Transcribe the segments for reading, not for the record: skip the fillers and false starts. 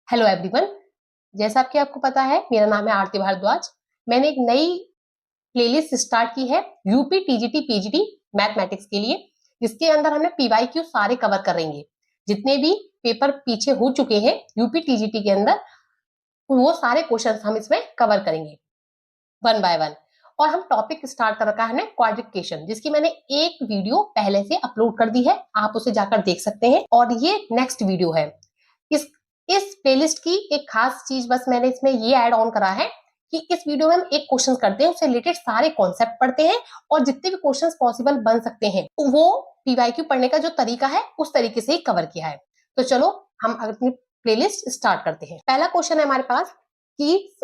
Hello everyone. जैसा कि आपको पता है, मेरा नाम है आरती भारद्वाज। मैंने एक नई प्लेलिस्ट स्टार्ट की है यूपी टीजीटी पीजीटी मैथमेटिक्स के लिए, जिसके अंदर हमने पीवाईक्यू सारे कवर करेंगे। जितने भी पेपर पीछे हो चुके हैं यूपी टीजीटी के अंदर, वो सारे क्वेश्चंस हम इसमें कवर करेंगे वन बाय वन। और हम टॉपिक स्टार्ट कर रखा है हमने क्वाड्रिकेशन, जिसकी मैंने एक वीडियो पहले से अपलोड कर दी है, आप उसे जाकर देख सकते हैं। और ये नेक्स्ट वीडियो है। इस इस प्लेलिस्ट की एक खास चीज बस मैंने इसमें ये ऐड ऑन करा है कि इस वीडियो में हम एक क्वेश्चन करते हैं, उससे रिलेटेड सारे कॉन्सेप्ट पढ़ते हैं और जितने भी क्वेश्चंस पॉसिबल बन सकते हैं वो पीवाईक्यू पढ़ने का जो तरीका है उस तरीके से ही कवर किया है। तो चलो हम अपनी प्लेलिस्ट स्टार्ट करते हैं। पहला क्वेश्चन है हमारे पास कि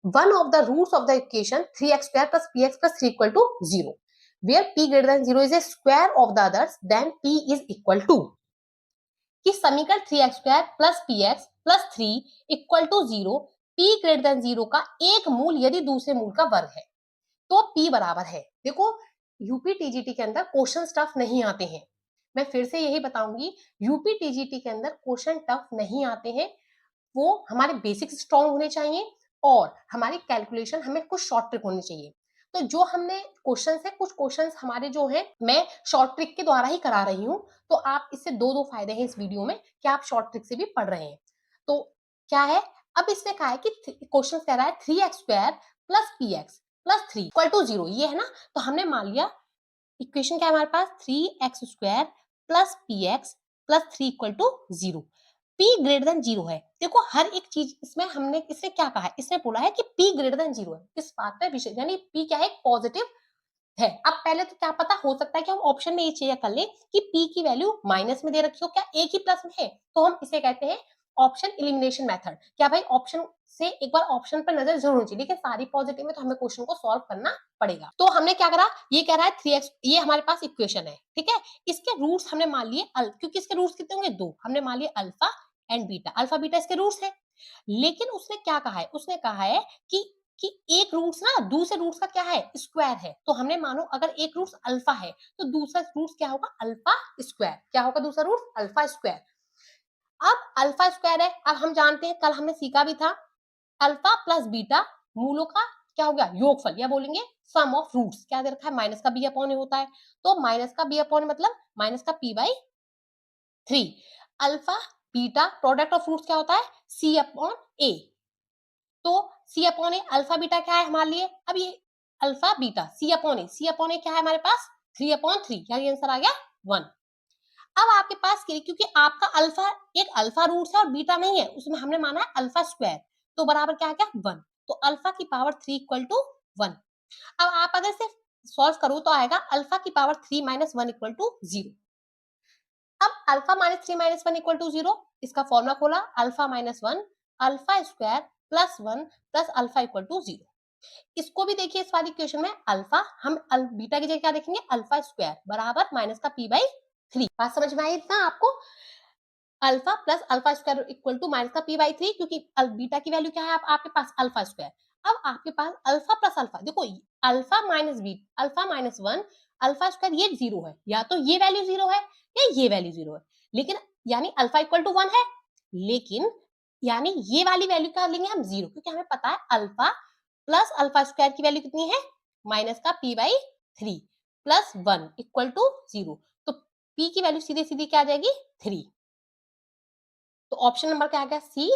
one of the roots of the equation 3x square plus px plus 3 equal to 0 where p greater than 0 is a square of the others then p is equal to कि समीकरण 3x square plus px plus 3 equal to 0 p greater than 0 का एक मूल यदि दूसरे मूल का वर्ग है तो p बराबर है। देखो, यूपी टीजीटी के अंदर क्वेश्चन टफ नहीं आते हैं। मैं फिर से यही बताऊंगी, यूपी टीजीटी के अंदर क्वेश्चन टफ नहीं आते हैं। वो हमारे बेसिक्स स्ट्रॉन्ग होने चाहिए और हमारी कैलकुलेशन हमें कुछ शॉर्ट ट्रिक होनी चाहिए। तो जो हमने क्वेश्चन है, कुछ क्वेश्चन हमारे जो है मैं शॉर्ट ट्रिक के द्वारा ही करा रही हूँ। तो आप इससे दो फायदे हैं इस वीडियो में कि आप शॉर्ट ट्रिक से भी पढ़ रहे हैं। तो क्या है, अब इसमें कहा है कि क्वेश्चन कह रहा है 3x square plus px plus 3 equal to 0, ये है ना। तो हमने मान लिया इक्वेशन क्या है हमारे पास, 3x square plus px plus 3 equal to 0। p greater than 0 है। देखो, हर एक चीज इसमें हमने इसने क्या कहा है, इसने बोला है कि p ग्रेटर देन 0 है। इस बात पे विशेष, यानी p क्या है, पॉजिटिव है। अब पहले तो क्या पता हो सकता है कि हम ऑप्शन में ये चेक कर ले कि p की वैल्यू माइनस में दे रखी हो, क्या एक ही प्लस में है, तो हम इसे कहते हैं ऑप्शन एलिमिनेशन मेथड। क्या भाई, ऑप्शन से एक बार ऑप्शन पर नजर जरूर होनी चाहिए, लेकिन सारी पॉजिटिव में तो हमें क्वेश्चन को सॉल्व करना पड़ेगा। तो हमने क्या करा, ये कह रहा है 3x, ये हमारे पास इक्वेशन है, ठीक है। इसके रूट्स हमने मान लिए क्योंकि इसके रूट्स कितने होंगे, दो, हमने मान लिए alpha and beta. Alpha beta इसके रूट्स है। लेकिन उसने क्या कहा है, उसने कहा है कि एक रूट्स ना दूसरे रूट्स का क्या है, स्क्वायर है। तो हमने मानो अगर एक रूट्स अल्फा है तो दूसरा रूट्स क्या होगा, अल्फा स्क्वायर। क्या होगा दूसरा रूट्स, अल्फा स्क्वायर। अब अल्फा स्क्वायर है, अब हम जानते हैं, कल हमने सीखा भी था, अल्फा प्लस बीटा मूलों का क्या हो गया, योगफल, या बोलेंगे सम ऑफ रूट्स। क्या दे रखा है, माइनस का बी अपॉन होता है, तो माइनस का बी अपॉन मतलब माइनस का P by 3। Alpha beta product of roots क्या होता है, सी अपॉन ए। तो C upon A, alpha beta क्या है हमारे लिए, अब ये alpha beta C upon A, C upon A क्या है हमारे पास 3 अपॉन 3, यानी आंसर आ गया 1। अब आपके पास क्योंकि आपका अल्फा एक अल्फा रूट्स है और बीटा नहीं है, उसमें हमने माना है अल्फा स्क्वायर, तो बराबर क्या आ गया 1। तो अल्फा की पावर 3 इक्वल टू 1। अब आप अगर से सॉल्व करो तो आएगा अल्फा की पावर 3 माइनस 1 इक्वल टू 0। अब alpha minus 3 minus 1 equal to 0, इसका फॉर्मूला खोला, alpha minus 1 alpha square plus 1 plus alpha equal to 0। इसको भी देखिए, इस वाली इक्वेशन में अल्फा, हम बीटा की जगह क्या देखेंगे, अल्फा स्क्वायर बराबर माइनस का पी बाई 3। बात समझ में आई इतना आपको, alpha plus alpha square equal to minus का पी बाई 3, क्योंकि बीटा की वैल्यू क्या है आपके पास, अल्फा स्क्वायर। अब आपके पास अल्फा प्लस अल्फा, देखो alpha minus B, alpha minus 1 alpha square, ये 0 है, या तो ये वैल्यू 0 है या ये वैल्यू 0 है। लेकिन यानी अल्फा इक्वल टू 1 है, लेकिन यानी ये वाली वैल्यू क्या लेंगे हम, 0, क्योंकि हमें पता है अल्फा प्लस अल्फा स्क्वायर की वैल्यू कितनी है, माइनस का P by 3 plus 1 equal to 0। तो पी की वैल्यू सीधे सीधी क्या आ जाएगी, 3। तो ऑप्शन नंबर क्या आ गया, सी।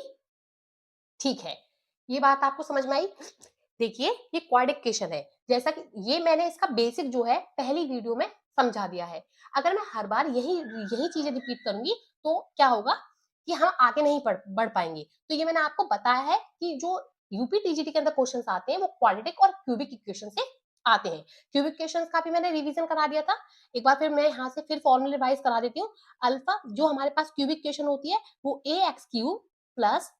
ठीक है, ये बात आपको समझ में आई। देखिए, ये क्वाड्रिक इक्वेशन है, जैसा कि ये मैंने इसका बेसिक जो है पहली वीडियो में समझा दिया है। अगर मैं हर बार यही यही चीजें रिपीट करूंगी तो क्या होगा कि हम आगे नहीं बढ़ पाएंगे। तो ये मैंने आपको बताया है कि जो यूपी टीजीटी के अंदर क्वेश्चंस आते हैं वो क्वाड्रेटिक और क्यूबिक इक्वेशन से आते हैं। क्यूबिक इक्वेशंस का भी मैंने रिवीजन करा दिया था, एक बार फिर मैं यहाँ से फिर फॉर्मूला रिवाइज करा देती हूँ। अल्फा जो हमारे पास क्यूबिक इक्वेशन होती है वो A X cube plus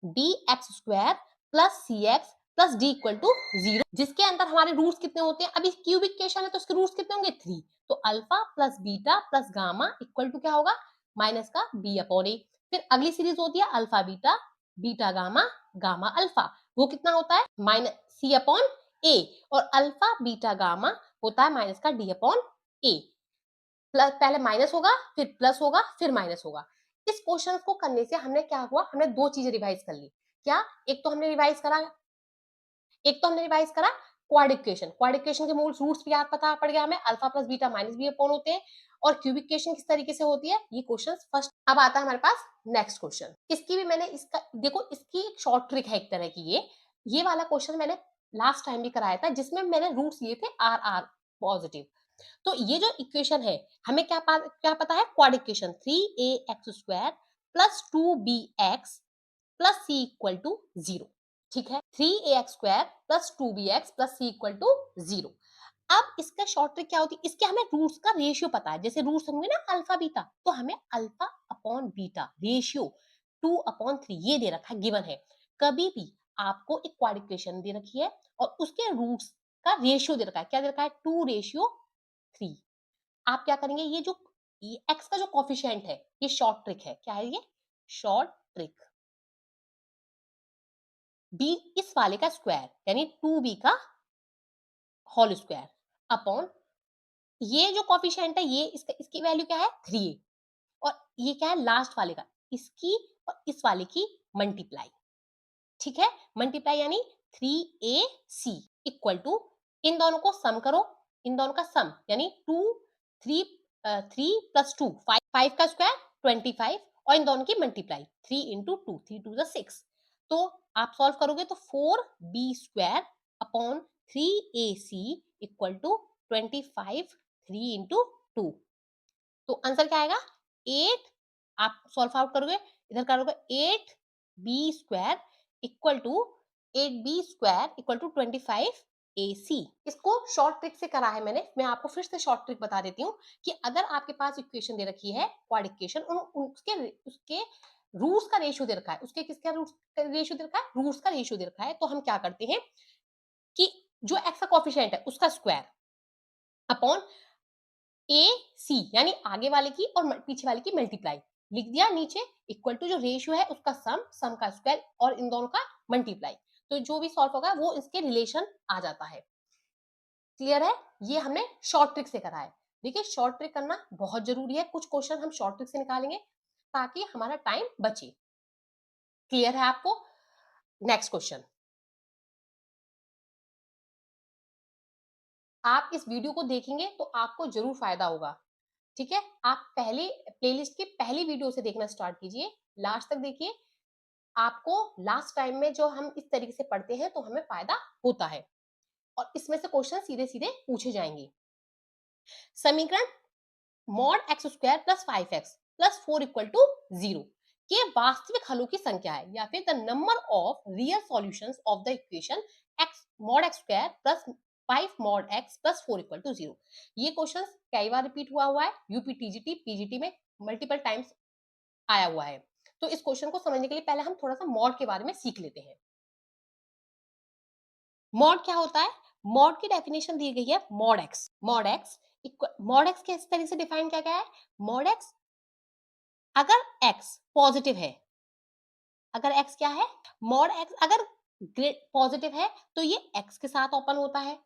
B X square plus C X plus D equal to 0, जिसके अंदर हमारे रूट्स कितने होते हैं, अभी क्यूबिक इक्वेशन है तो इसके रूट्स कितने होंगे, 3। तो alpha plus beta plus gamma equal to क्या होगा, माइनस का बी अपॉन ए। फिर अगली सीरीज होती है alpha beta, beta gamma, gamma alpha, वो कितना होता है माइनस सी अपॉन ए, और अल्फा बीटा गामा होता है माइनस का डी अपॉन ए। प्लस पहले माइनस होगा फिर प्लस होगा फिर माइनस होगा। इस क्वेश्चन को करने से हमने क्या हुआ, हमने दो चीजें रिवाइज कर ली। क्या? एक तो हमने रिवाइज करा क्वाड्रिक इक्वेशन। क्वाड्रिक इक्वेशन के मूल रूट्स भी याद पता पड़ गया हमें, alpha plus beta minus b upon होते हैं। और क्यूबिक इक्वेशन किस तरीके से होती है, ये क्वेश्चन फर्स्ट। अब आता है हमारे पास नेक्स्ट क्वेश्चन। इसकी भी मैंने इसका देखो, इसकी एक शॉर्ट ट्रिक है एक तरह की। ये वाला क्वेश्चन मैंने लास्ट टाइम भी कराया था, जिसमें मैंने रूट्स लिए थे आर आर पॉजिटिव। तो ये जो इक्वेशन है, हमें क्या पता है, quadric equation 3ax² plus 2bx plus C equal to 0। ठीक है, 3ax² plus 2bx plus C equal to 0। अब इसका शॉर्ट ट्रिक क्या होती है, इसके हमें रूट्स का रेशियो पता है। जैसे रूट्स होंगे ना अल्फा बीटा, तो हमें अल्फा अपॉन बीटा रेशियो 2/3 ये दे रखा है, गिवन है। कभी भी आपको एक क्वाड्रिक इक्वेशन दे रखी है और उसके रूट्स का रेशियो दे रखा है, क्या दे रखा है, 2:3। आप क्या करेंगे, ये एक्स का जो कॉफिशिएंट है, ये शॉर्ट ट्रिक है। क्या है ये? Short trick. बी इस वाले का स्क्वायर यानी 2b का होल स्क्वायर अपॉन ये जो कॉफिशिएंट है, ये इसकी वैल्यू क्या है, 3a। और ये क्या है, लास्ट वाले का, इसकी और इस वाले की मल्टीप्लाई। ठीक है, मल्टीप्लाई यानी 3ac इक्वल टू, इन दोनों को सम करो, इन दोनों का सम यानी 2 3 3 प्लस 2 5 का स्क्वायर 25 और इन दोनों की मल्टीप्लाई 3 इंटू 2 3 टू 6। तो आप सॉल्व करोगे तो 4b² upon 3ac equal to 25 3 into 2। तो आंसर क्या आएगा, 8। आप सॉल्व आउट करोगे, इधर करोगे 8b² equal to 8b² equal to 25ac। इसको शॉर्ट ट्रिक से करा है मैंने, मैं आपको फिर से शॉर्ट ट्रिक बता देती हूँ कि अगर आपके पास इक्वेशन दे रखी है क्वाड्रिक इक्वेशन, उसके रूट्स का रेशियो दे रखा है, उसके किसका रूट्स का रेशियो दे रखा है, रूट्स का रेशियो दे रखा है, तो हम क्या करते हैं कि जो एक्स का कोएफिशिएंट है उसका स्क्वायर अपॉन ए सी यानी आगे वाले की और पीछे वाले की मल्टीप्लाई लिख दिया, नीचे इक्वल टू जो रेशियो है उसका सम का स्क्वायर और इन दोनों का मल्टीप्लाई। तो जो भी सॉल्व होगा वो इसके रिलेशन आ जाता है। क्लियर है? ये हमने शॉर्ट ट्रिक से करा है। देखिए, शॉर्ट ट्रिक करना बहुत जरूरी है, कुछ क्वेश्चन हम शॉर्ट ट्रिक से निकालेंगे ताकि हमारा टाइम बचे। क्लियर है आपको? Next question. आप इस वीडियो को देखेंगे तो आपको जरूर फायदा होगा। ठीक है, आप पहले प्लेलिस्ट की पहली वीडियो से देखना स्टार्ट कीजिए, लास्ट तक देखिए। आपको लास्ट टाइम में जो हम इस तरीके से पढ़ते हैं तो हमें फायदा होता है और इसमें से क्वेश्चन सीधे सीधे पूछे जाएंगे। समीकरण mod x² plus 5x plus 4 equal to 0 के वास्तविक हलों की संख्या है, या फिर the number of real solutions of the equation x mod x² plus 5 mod x plus 4 equal to 0। ये क्वेश्चन कई बार रिपीट हुआ है, यूपी टीजीटी पीजीटी में मल्टीपल टाइम्स आया हुआ है। तो इस क्वेश्चन को समझने के लिए पहले हम थोड़ा सा मॉड के बारे में सीख लेते हैं। मॉड क्या होता है? मॉड की डेफिनेशन दी गई है मॉड एक्स। मॉड एक्स किस तरह से डिफाइन किया गया है? मॉड एक्स अगर x पॉजिटिव है, अगर x क्या है, मॉड x अगर पॉजिटिव है तो ये x के साथ ओपन होता है।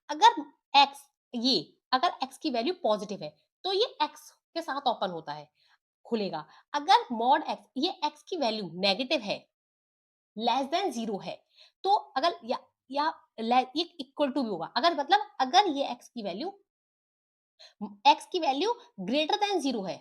अगर x ये अगर x की वैल्यू पॉजिटिव है तो ये x के साथ ओपन होता है, खुलेगा। अगर मॉड x ये x की वैल्यू नेगेटिव है, लेस देन 0 है, तो अगर या ये इक्वल टू भी होगा, अगर मतलब अगर ये x की वैल्यू ग्रेटर देन 0 है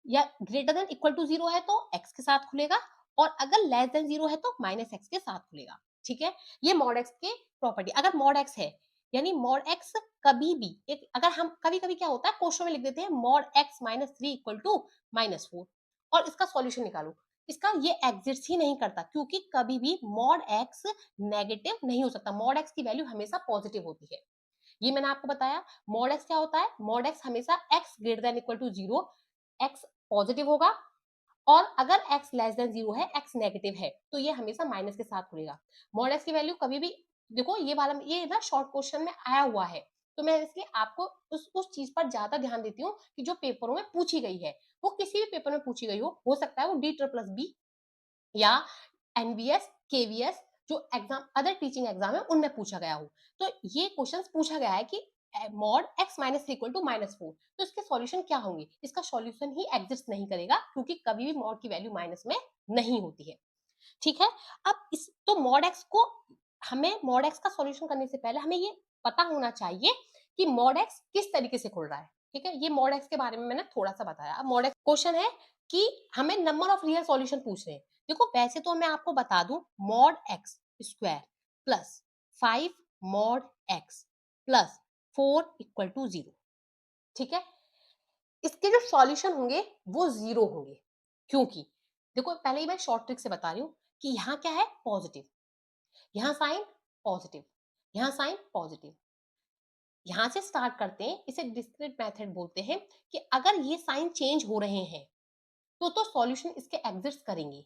या ग्रेटर देन इक्वल टू 0 है तो x के साथ खुलेगा, और अगर लेस देन 0 है तो माइनस एक्स के साथ खुलेगा। ठीक है, ये मॉड एक्स के प्रॉपर्टी। अगर मॉड एक्स है यानी मॉड एक्स कभी भी एक, अगर हम कभी कभी क्या होता है क्वेश्चन में लिख देते हैं mod x minus 3 equal to -4 और इसका सॉल्यूशन निकालो, इसका ये एग्जिस्ट ही नहीं करता, क्योंकि कभी भी मॉड एक्स नेगेटिव नहीं हो सकता। मॉड एक्स की वैल्यू हमेशा पॉजिटिव होती है, ये मैंने आपको बताया। मॉड एक्स क्या होता है? मॉड एक्स हमेशा x greater than equal to 0, x positive होगा, और अगर x लेस देन 0 है, x नेगेटिव है, तो ये हमेशा माइनस के साथ खुलेगा। मॉड एक्स की वैल्यू कभी भी देखो, ये वाला ये ना शॉर्ट क्वेश्चन में आया हुआ है, तो मैं इसलिए आपको उस चीज पर ज्यादा ध्यान देती हूँ कि जो पेपरों में पूछी गई है, वो किसी भी पेपर में पूछी गई हो सकता है वो D++B या एनबीएस केवीएस जो एग्जाम अदर टीचिंग एग्जाम है उनमें पूछा गया हो। तो ये क्वेश्चंस पूछा गया है कि mod x minus equal to -4, तो इसके सॉल्यूशन क्या होंगे? इसका सॉल्यूशन ही एग्जिस्ट नहीं करेगा क्योंकि कभी भी मॉड की वैल्यू माइनस में नहीं होती है। ठीक है, अब इस तो मॉड x को हमें मॉड x का सॉल्यूशन करने से पहले हमें ये पता होना चाहिए कि मॉड x किस तरीके से खुल रहा है। ठीक है, ये मॉड x के बारे में मैंने थोड़ा सा बताया। अब मॉड x क्वेश्चन है कि हमें नंबर ऑफ रियल सॉल्यूशन पूछ रहे हैं। देखो वैसे तो मैं आपको बता दूं, mod x square plus 5 mod x plus 4 equal to 0। ठीक है, इसके जो सॉल्यूशन होंगे वो 0 होंगे, क्योंकि देखो पहले ही मैं शॉर्ट ट्रिक से बता रही हूँ कि यहाँ क्या है, पॉजिटिव, यहाँ साइन पॉजिटिव, यहाँ साइन पॉजिटिव। यहां से स्टार्ट करते हैं, इसे डिस्क्रीट मेथड बोलते हैं कि अगर ये साइन चेंज हो रहे हैं तो सॉल्यूशन इसके एग्जिस्ट करेंगे।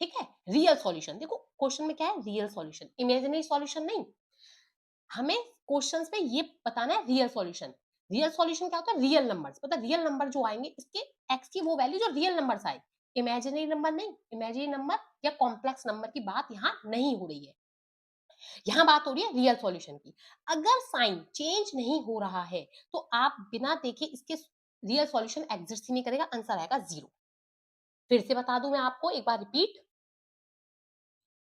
ठीक है, रियल सॉल्यूशन, देखो क्वेश्चन में क्या है, रियल सॉल्यूशन, इमेजिनरी सॉल्यूशन नहीं। हमें क्वेश्चंस में ये बताना है रियल सॉल्यूशन। रियल सॉल्यूशन क्या होता है, रियल नंबर्स, मतलब रियल नंबर जो आएंगे इसके एक्स की वो वैल्यू जो रियल नंबर्स आए, इमेजिनरी नंबर नहीं। इमेजिनरी नंबर या कॉम्प्लेक्स नंबर की बात यहाँ नहीं हो रही है, यहाँ बात हो रही है रियल सॉल्यूशन की। अगर साइन चेंज नहीं हो रहा है तो आप बिना देखे इसके रियल सॉल्यूशन एग्जिस्ट ही नहीं करेगा, आंसर आएगा 0। फिर से बता दूं मैं आपको एक बार रिपीट,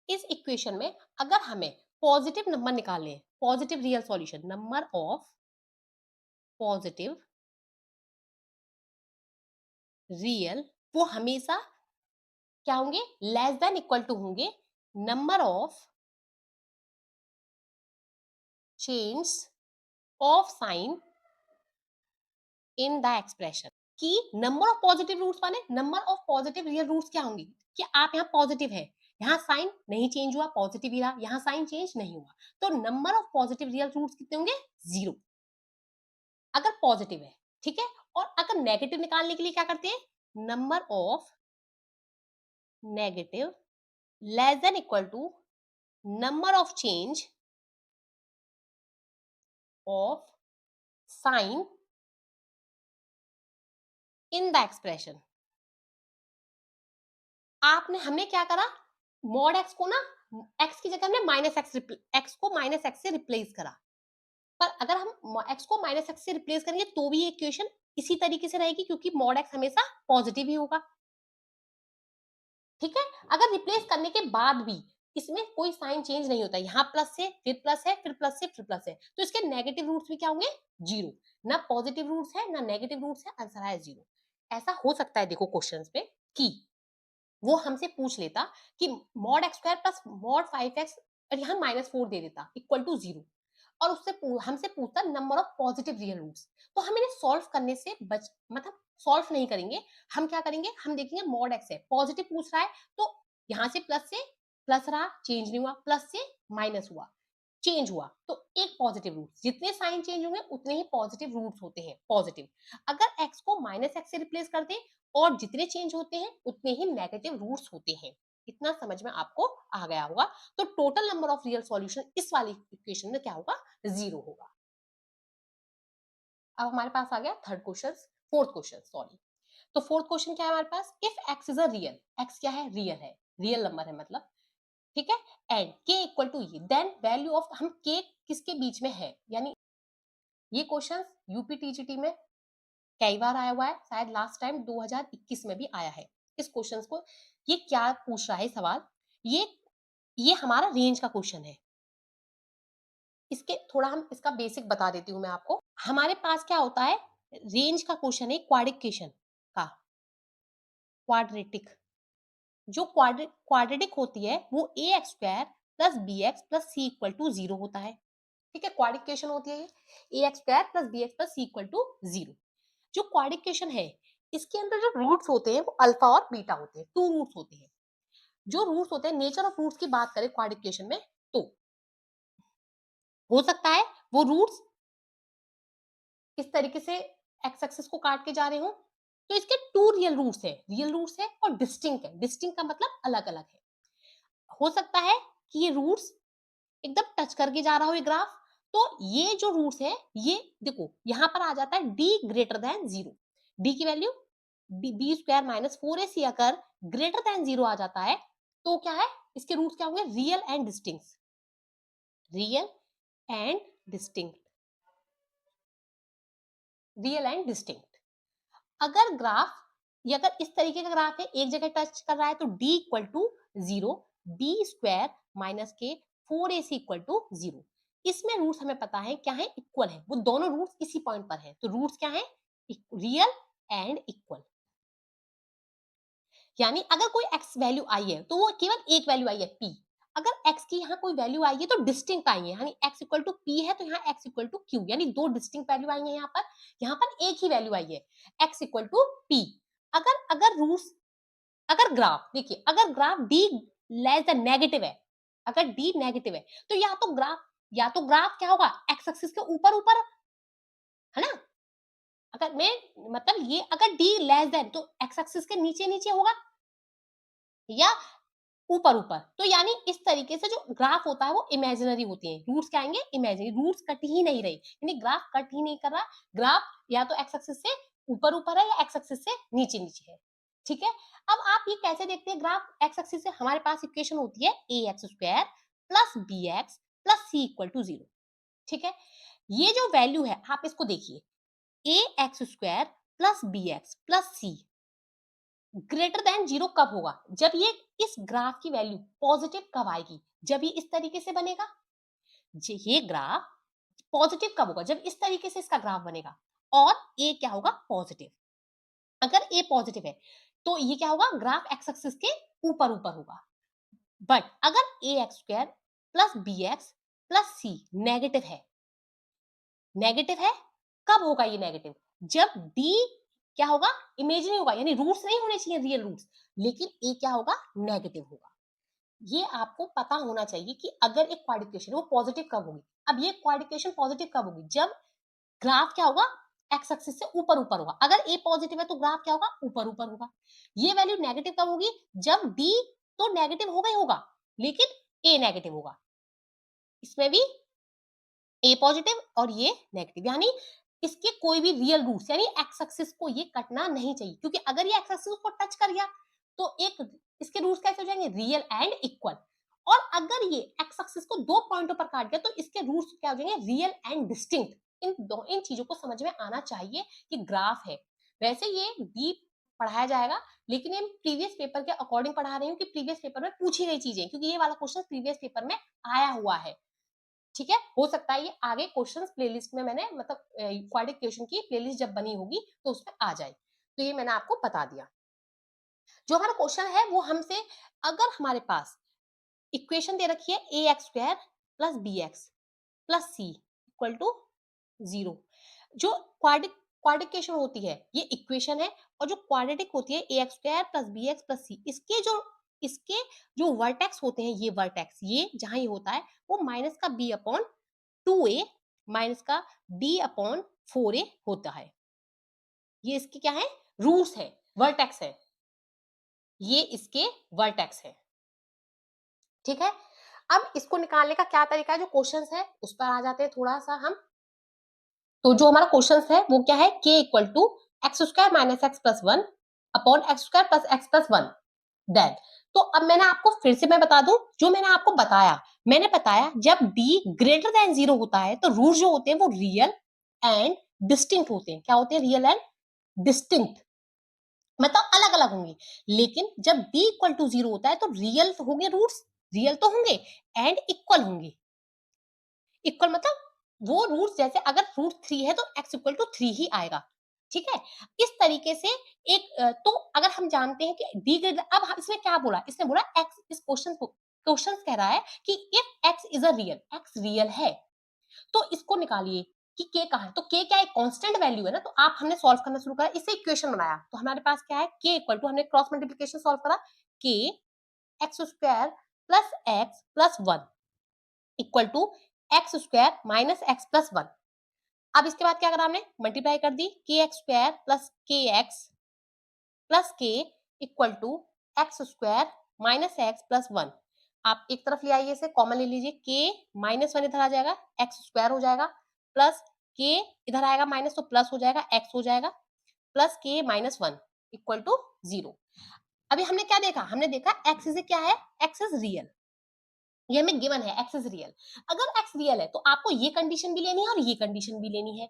इस इक्वेशन में अगर हमें पॉजिटिव नंबर निकालने हैं, positive real solution, number of positive real, वो हमेशा क्या होंगे, लेस देन इक्वल टू होंगे number of change of sign in the expression. कि नंबर ऑफ पॉजिटिव रूट्स माने number of positive real roots क्या होंगे, कि आप यहाँ पॉजिटिव है, यहाँ साइन नहीं चेंज हुआ, पॉजिटिव ही रहा, यहाँ साइन चेंज नहीं हुआ, तो number of positive real roots कितने होंगे, 0, अगर पॉजिटिव है। ठीक है, और अगर नेगेटिव निकालने के लिए क्या करते हैं, number of negative less than equal to number of change of sign in the expression. आपने हमने क्या करा, मॉड एक्स को ना, एक्स की जगह हमने माइनस एक्स को माइनस एक्स से रिप्लेस करा। पर अगर हम एक्स को माइनस एक्स से रिप्लेस करेंगे तो भी ये इक्वेशन इसी तरीके से रहेगी, क्योंकि मॉड एक्स हमेशा पॉजिटिव ही होगा। ठीक है, अगर रिप्लेस करने के बाद भी इसमें कोई साइन चेंज नहीं होता, यहाँ प्लस है फिर प्लस है फिर प्लस है फिर प्लस है, तो इसके नेगेटिव रूट्स भी क्या होंगे, 0। ना पॉजिटिव रूट्स है ना नेगेटिव रूट्स है, आंसर है 0। ऐसा हो सकता है देखो क्वेश्चंस में कि वो हमसे पूछ लेता कि mod x square plus mod 5x और यहाँ -4 दे देता इक्वल टू 0, और उससे हमसे पूछता number of positive real roots, तो हम इन्हें सॉल्व करने से मतलब सॉल्व नहीं करेंगे। हम क्या करेंगे, हम देखेंगे मॉड एक्स है, पॉजिटिव पूछ रहा है, तो यहाँ से प्लस रहा, चेंज नहीं हुआ, प्लस से माइनस हुआ, चेंज हुआ, तो एक पॉजिटिव रूट, जितने साइन चेंज होंगे उतने ही पॉजिटिव रूट्स होते हैं, पॉजिटिव। अगर एक्स को माइनस एक्स से रिप्लेस कर दे और जितने चेंज होते हैं उतने ही नेगेटिव रूट्स होते हैं। इतना समझ में आपको आ गया होगा। तो total number of real solution इस वाली इक्वेशन में क्या होगा, 0 होगा। अब हमारे पास आ गया third question, fourth question sorry. तो फोर्थ क्वेश्चन क्या है हमारे पास, if X is a real, X क्या है, रियल है, रियल नंबर है मतलब। ठीक है, and k equal to e, then value of, हम के किसके बीच में है, यानी ये क्वेश्चन यूपी टीजीटी में कई बार आया हुआ है, शायद लास्ट टाइम 2021 में भी आया है इस क्वेश्चन को। ये क्या पूछ रहा है सवाल, ये हमारा रेंज का क्वेश्चन है। इसके थोड़ा हम इसका बेसिक बता देती हूँ मैं आपको। हमारे पास क्या होता है, रेंज का क्वेश्चन है क्वाड्रिकेशन का, क्वाड्रेटिक, जो क्वाड्रेटिक होती है वो A X square plus B X plus C equal to 0 होता है। ठीक है, क्वाड्रिकेशन होती है ये, A X square plus B X plus C equal to 0। जो क्वाड्रिकेशन है इसके अंदर जो रूट्स होते हैं वो अल्फा और बीटा होते हैं, 2 रूट्स होते हैं। जो रूट्स होते हैं, नेचर ऑफ रूट्स की बात करें क्वाड्रिकेशन में, तो हो सकता है वो रूट्स इस तरीके से एक्स एक्सिस को काट के जा रहे हो, तो इसके 2 रियल रूट्स है और डिस्टिंक्ट है। डिस्टिंक्ट का मतलब अलग अलग है। हो सकता है कि ये रूट्स एकदम टच करके जा रहा हो ये ग्राफ, तो ये जो रूट्स है, ये देखो यहाँ पर आ जाता है d ग्रेटर देन 0, d की value b square minus 4ac अगर ग्रेटर देन 0 आ जाता है तो क्या है, इसके रूट्स क्या होंगे, real and distinct, real and distinct. Real and distinct. अगर ग्राफ ये अगर इस तरीके का ग्राफ है, एक जगह टच कर रहा है तो d equal to 0, b square minus के 4ac इक्वल टू 0। इसमें रूट्स हमें पता है क्या है, इक्वल है, वो दोनों रूट्स इसी पॉइंट पर है, तो रूट्स क्या है, रियल एंड इक्वल। यानी अगर कोई x वैल्यू आई है तो वो केवल एक वैल्यू आई है p, अगर x की यहाँ कोई वैल्यू आई है तो डिस्टिंक्ट आई है, यानी x इक्वल टू p है तो यहाँ x इक्वल टू q, यानी दो डिस्टिंक्ट वैल्यू आई है, यहाँ पर एक ही वैल्यू आई है x इक्वल टू p। अगर अगर रूट्स अगर ग्राफ देखिए, अगर graph d less than negative है, अगर d नेगेटिव है तो या तो ग्राफ क्या होगा, x एक्सिस के ऊपर ऊपर, है ना, अगर मैं मतलब ये अगर d लेस देन तो x एक्सिस के नीचे नीचे होगा या ऊपर ऊपर, तो यानी इस तरीके से जो ग्राफ होता है वो इमेजिनरी होती है, रूट्स क्या आएंगे, इमेजिनरी, रूट्स कट ही नहीं रही, यानी ग्राफ कट ही नहीं कर रहा, ग्राफ या तो एक्स एक्सिस से ऊपर ऊपर है या एक्स एक्सिस से नीचे नीचे है। ठीक है, अब आप ये कैसे देखते हैं, ग्राफ एक्स एक्सिस से हमारे पास इक्वेशन होती है A X square plus B X plus C equal to 0। ठीक है, ये जो वैल्यू है आप इसको देखिए, A X square plus B X plus C greater than 0 कब होगा, जब ये इस ग्राफ की वैल्यू पॉजिटिव कब आएगी, जब ये इस तरीके से बनेगा, ये ग्राफ पॉजिटिव कब होगा, जब इस तरीके से इसका ग्राफ बनेगा, और ए क्या होगा, पॉजिटिव। अगर ए पॉजिटिव है तो ये क्या होगा, ग्राफ एक्स एक्सिस के ऊपर ऊपर होगा। बट अगर A X square plus B X plus C negative है, नेगेटिव है, कब होगा ये नेगेटिव, जब डी क्या होगा, इमेजिनरी होगा, यानी रूट्स नहीं होने चाहिए रियल रूट्स, लेकिन ए क्या होगा, नेगेटिव होगा। ये आपको पता होना चाहिए कि अगर एक क्वाड्रिकेशन वो पॉजिटिव कब होगी, अब ये क्वाड्रिकेशन पॉजिटिव कब होगी, जब ग्राफ क्या होगा, एक्स एक्सिस से ऊपर ऊपर होगा, अगर ए पॉजिटिव है तो ग्राफ क्या होगा, ऊपर ऊपर होगा। ये वैल्यू नेगेटिव कब होगी, जब डी तो नेगेटिव होगा ही होगा, लेकिन ए नेगेटिव होगा, इसमें भी ए पॉजिटिव और ये नेगेटिव, यानी इसके कोई भी रियल रूट्स यानी एक्स एक्सिस को ये कटना नहीं चाहिए, क्योंकि अगर ये एक्स एक्सिस को टच कर गया तो एक इसके रूट्स कैसे हो जाएंगे, रियल एंड इक्वल। और अगर ये एक्स एक्सिस को दो पॉइंटों पर काट गया तो इसके रूट्स क्या हो जाएंगे, रियल एंड डिस्टिंक्ट। इन चीजों को समझ में आना चाहिए कि ग्राफ है, वैसे ये डीप पढ़ाया जाएगा, लेकिन ये प्रीवियस पेपर के अकॉर्डिंग पढ़ा रही हूँ कि प्रीवियस पेपर में पूछी गई चीजें, क्योंकि ये वाला क्वेश्चन प्रीवियस पेपर में आया हुआ है। ठीक है, हो सकता है ये आगे क्वेश्चंस प्लेलिस्ट में मैंने मतलब क्वाड्रिक क्वेश्चन की प्लेलिस्ट जब बनी होगी तो उसमें आ जाए, तो ये मैंने आपको बता दिया। जो हमारा क्वेश्चन है वो हमसे, अगर हमारे पास इक्वेशन दे रखी है A X square plus B X plus C equal to 0, जो क्वाड्रिकेशन होती है ये इक्वेशन है, और जो क्वाड्रेटिक होती है A X square plus B X plus C, इसके जो वर्टेक्स होते हैं, ये वर्टेक्स ये जहां ये होता है वो माइनस का बी अपॉन 2a माइनस का d अपॉन 4a होता है, ये इसके क्या है, रूट्स है, वर्टेक्स है, ये इसके वर्टेक्स है। ठीक है, अब इसको निकालने का क्या तरीका है, जो क्वेश्चंस है उस पर आ जाते हैं थोड़ा सा हम। तो जो हमारा क्वेश्चंस है वो क्या है, k equal to x square minus x plus 1 upon x square plus x plus 1 then. तो अब मैंने आपको फिर से मैं बता दूं, जो मैंने आपको बताया, मैंने बताया जब d ग्रेटर देन 0 होता है तो रूट जो होते हैं वो रियल एंड डिस्टिंक्ट होते हैं, क्या होते हैं, रियल एंड डिस्टिंक्ट, मतलब अलग अलग होंगे। लेकिन जब d इक्वल टू 0 होता है तो रियल होंगे रूट्स, रियल तो होंगे एंड इक्वल होंगे। इक्वल मतलब वो रूट्स, जैसे अगर रूट 3 है तो x इक्वल टू 3 ही आएगा। ठीक है, इस तरीके से एक तो अगर हम जानते हैं कि डी ग्रेटर, अब इसने क्या बोला, इसने बोला x, इस क्वेश्चन कह रहा है कि if x is a real, x real है तो इसको निकालिए कि k कहाँ है, तो k क्या है, कांस्टेंट वैल्यू है ना, तो आप हमने सॉल्व करना शुरू करा, इससे इक्वेशन बनाया, तो हमारे पास क्या है, k इक्वल टू, हमने क्रॉस मल्टीप्लिकेशन सॉल्व करा, k x square plus x plus 1 equal to x square minus x plus 1। अब इसके बाद क्या करा हमने, मल्टीप्लाई कर दी, k x square plus k equal to x square minus x plus 1। आप एक तरफ ले आइए, इसे कॉमन ले लीजिए, के माइनस 1 इधर आ जाएगा, एक्स स्क्वायर हो जाएगा, प्लस के इधर आएगा माइनस, तो प्लस हो जाएगा, एक्स हो जाएगा, प्लस के माइनस 1 इक्वल टू 0। अभी हमने क्या देखा, हमने देखा एक्स इज क्या है, एक्स इज रियल, ये हमें गिवन है, एक्स इज रियल। अगर एक्स रियल है तो आपको ये कंडीशन भी लेनी है और ये कंडीशन भी लेनी है।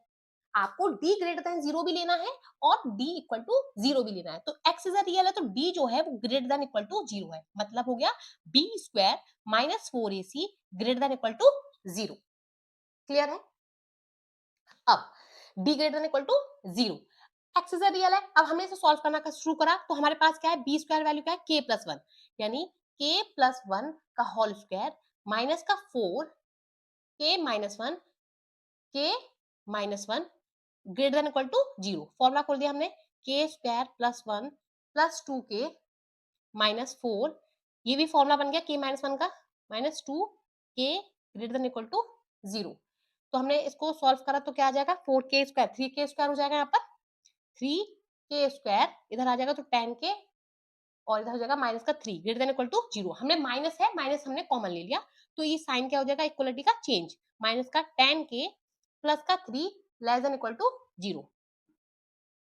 आपको d ग्रेटर देन 0 भी लेना है और d इक्वल टू 0 भी लेना है। तो x इज अ रियल है तो d जो है वो ग्रेटर देन इक्वल टू 0 है, मतलब हो गया b square minus 4ac greater than equal to 0। Clear है? अब d greater than equal to 0, x is a real है। अब हमने इसे सॉल्व करना शुरू करा तो हमारे पास क्या है, b स्क्वायर वैल्यू क्या है k प्लस 1, यानी k प्लस 1 का होल स्क्वायर माइनस का 4 k minus 1 k minus 1 greater than equal to 0। Formula खोल दिया हमने, k square plus 1 plus 2k minus 4, ये भी फॉर्मूला बन गया k माइनस 1 का, minus 2k greater than equal to 0। तो हमने इसको सॉल्व करा तो क्या आ जाएगा, 4k स्क्वायर 3k स्क्वायर हो जाएगा, यहाँ पर 3k स्क्वायर इधर आ जाएगा तो 10k और इधर हो जाएगा माइनस का 3 ग्रेटर देन इक्वल टू 0। हमने माइनस है, माइनस हमने कॉमन ले लिया तो ये साइन क्या हो जाएगा, इक्वलिटी का चेंज, माइनस का 10k प्लस का 3 less than equal to 0।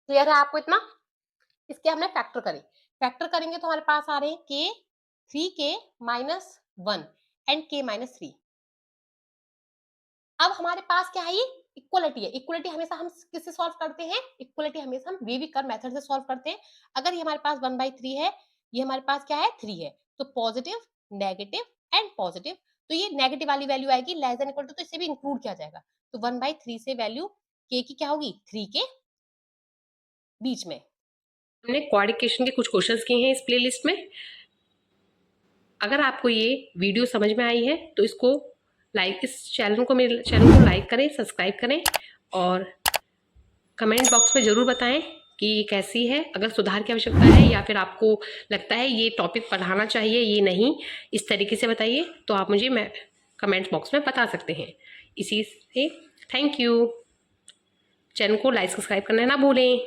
Clear है आपको इतना? इसके हमने फैक्टर करे, फैक्टर करेंगे तो हमारे पास आ रहे हैं k 3k minus 1 and k minus 3। अब हमारे पास क्या है, ये इक्वलिटी है। इक्वलिटी हमेशा हम किससे सॉल्व करते हैं, इक्वलिटी हमेशा हम वेवी कर्व मेथड से सॉल्व करते हैं। अगर ये हमारे पास 1/3 है, ये हमारे पास क्या है 3 है, तो पॉजिटिव नेगेटिव एंड पॉजिटिव, तो ये नेगेटिव वाली वैल्यू आएगी लेस देन इक्वल टू, तो इसे भी इंक्लूड किया जाएगा। तो 1/3 से वैल्यू k की क्या होगी, 3 के बीच में। हमने क्वाड्रिकेशन के कुछ क्वेश्चंस किए हैं इस प्लेलिस्ट में। अगर आपको ये वीडियो समझ में आई है तो इसको लाइक, इस चैनल को, मेरे चैनल को लाइक करें, सब्सक्राइब करें और कमेंट बॉक्स में ज़रूर बताएं कि ये कैसी है, अगर सुधार की आवश्यकता है या फिर आपको लगता है ये टॉपिक पढ़ाना चाहिए, ये नहीं, इस तरीके से बताइए तो आप मुझे कमेंट बॉक्स में बता सकते हैं। इसी से थैंक यू। चैनल को लाइक सब्सक्राइब करना ना भूलें।